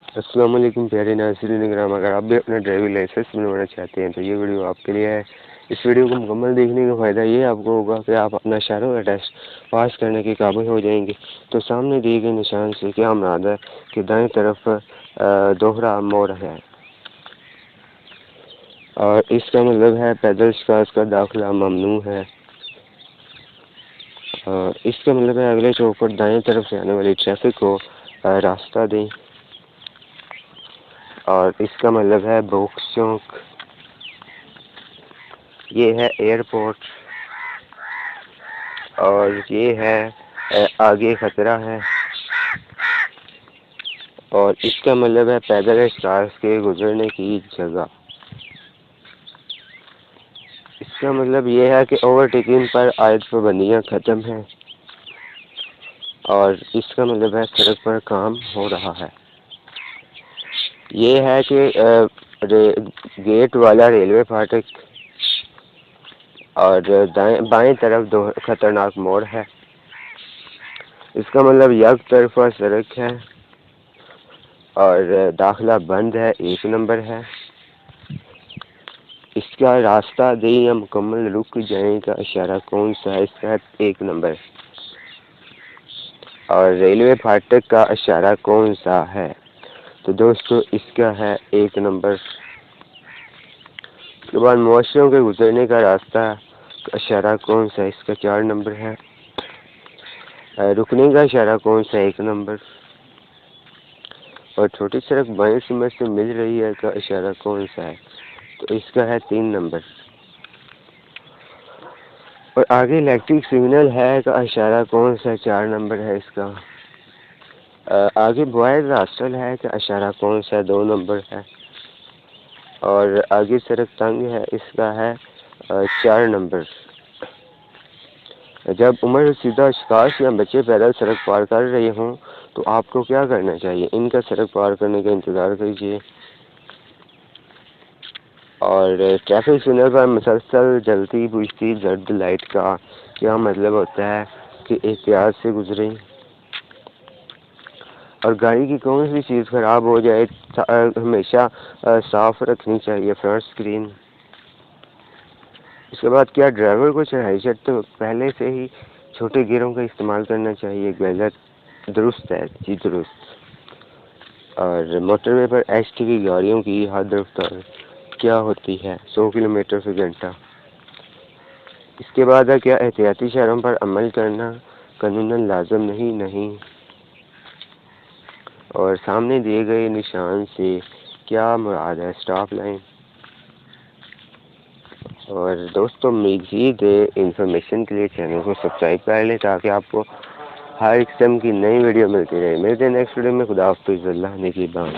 السلام علیکم پیارے ناظرین کرام، اگر آپ بھی اپنا ڈرائیونگ لائسنس بنوانا چاہتے ہیں تو یہ ویڈیو آپ کے لیے ہے۔ اس ویڈیو کو مکمل دیکھنے کا فائدہ یہ آپ کو ہوگا کہ آپ اپنا شہروں کا ٹیسٹ پاس کرنے کے قابل ہو جائیں گے۔ تو سامنے دیے گئے نشان سے کیا مراد ہے کہ دائیں طرف دوہرا موڑ ہے، اور اس کا مطلب ہے پیدل شکار کا داخلہ ممنوع ہے، اور اس کا مطلب ہے اگلے چوک پر دائیں طرف سے آنے والی ٹریفک کو راستہ دیں، اور اس کا مطلب ہے بوکس چوک، یہ ہے ایئرپورٹ، اور یہ ہے آگے خطرہ ہے، اور اس کا مطلب ہے پیدل کارز کے گزرنے کی جگہ۔ اس کا مطلب یہ ہے کہ اوورٹیکنگ پر عائد پابندیاں ختم ہیں، اور اس کا مطلب ہے سڑک پر کام ہو رہا ہے۔ یہ ہے کہ گیٹ والا ریلوے فاٹک، اور بائیں طرف دو خطرناک موڑ ہے۔ اس کا مطلب یک طرفہ سڑک ہے، اور داخلہ بند ہے، 1 نمبر ہے۔ اس کا راستہ دیں یا مکمل رک جائیں کا اشارہ کون سا ہے؟ اس کا ہے 1 نمبر۔ اور ریلوے فاٹک کا اشارہ کون سا ہے؟ تو دوستو اس کا ہے 1 نمبر۔ اس کے بعد معاشروں کے گزرنے کا راستہ کا اشارہ کون سا ہے؟ اس کا 4 نمبر ہے۔ رکنے کا اشارہ کون سا ہے؟ 1 نمبر۔ اور چھوٹی سڑک بائیں سمت سے مل رہی ہے کا اشارہ کون سا ہے؟ تو اس کا ہے 3 نمبر۔ اور آگے الیکٹرک سگنل ہے کا اشارہ کون سا ہے؟ 4 نمبر ہے اس کا۔ آگے بوائز ہاسٹل ہے کا اشارہ کون سا ہے؟ 2 نمبر ہے۔ اور آگے سڑک تنگ ہے، اس کا ہے 4 نمبر۔ جب عمر رسیدہ اشخاص یا بچے پیدل سڑک پار کر رہے ہوں تو آپ کو کیا کرنا چاہیے؟ ان کا سڑک پار کرنے کا انتظار کیجیے، اور ٹریفک سگنل پر مسلسل جلتی بجھتی زرد لائٹ کا کیا مطلب ہوتا ہے کہ احتیاط سے گزریں، اور گاڑی کی کون سی چیز خراب ہو جائے ہمیشہ صاف رکھنی چاہیے؟ Front screen. اس کے بعد کیا ڈرائیور کو چڑھائی چڑھتے وقت پہلے سے ہی چھوٹے گیئروں کا استعمال کرنا چاہیے؟ غلط، درست ہے جی درست۔ اور موٹر وے پر ایچ ٹی کی گاڑیوں کی حد رفتار کیا ہوتی ہے؟ 100 کلومیٹر فی گھنٹہ۔ اس کے بعد ہے کیا احتیاطی اشاروں پر عمل کرنا قانوناً لازم نہیں؟ اور سامنے دیے گئے نشان سے کیا مراد ہے؟ Stop line. اور دوستوں مزید انفارمیشن کے لیے چینل کو سبسکرائب کر لیں تاکہ آپ کو ہر قسم کی نئی ویڈیو ملتی رہے۔ ملتے ہیں نیکسٹ ویڈیو میں۔ خدا حافظ، اللہ نگہبان۔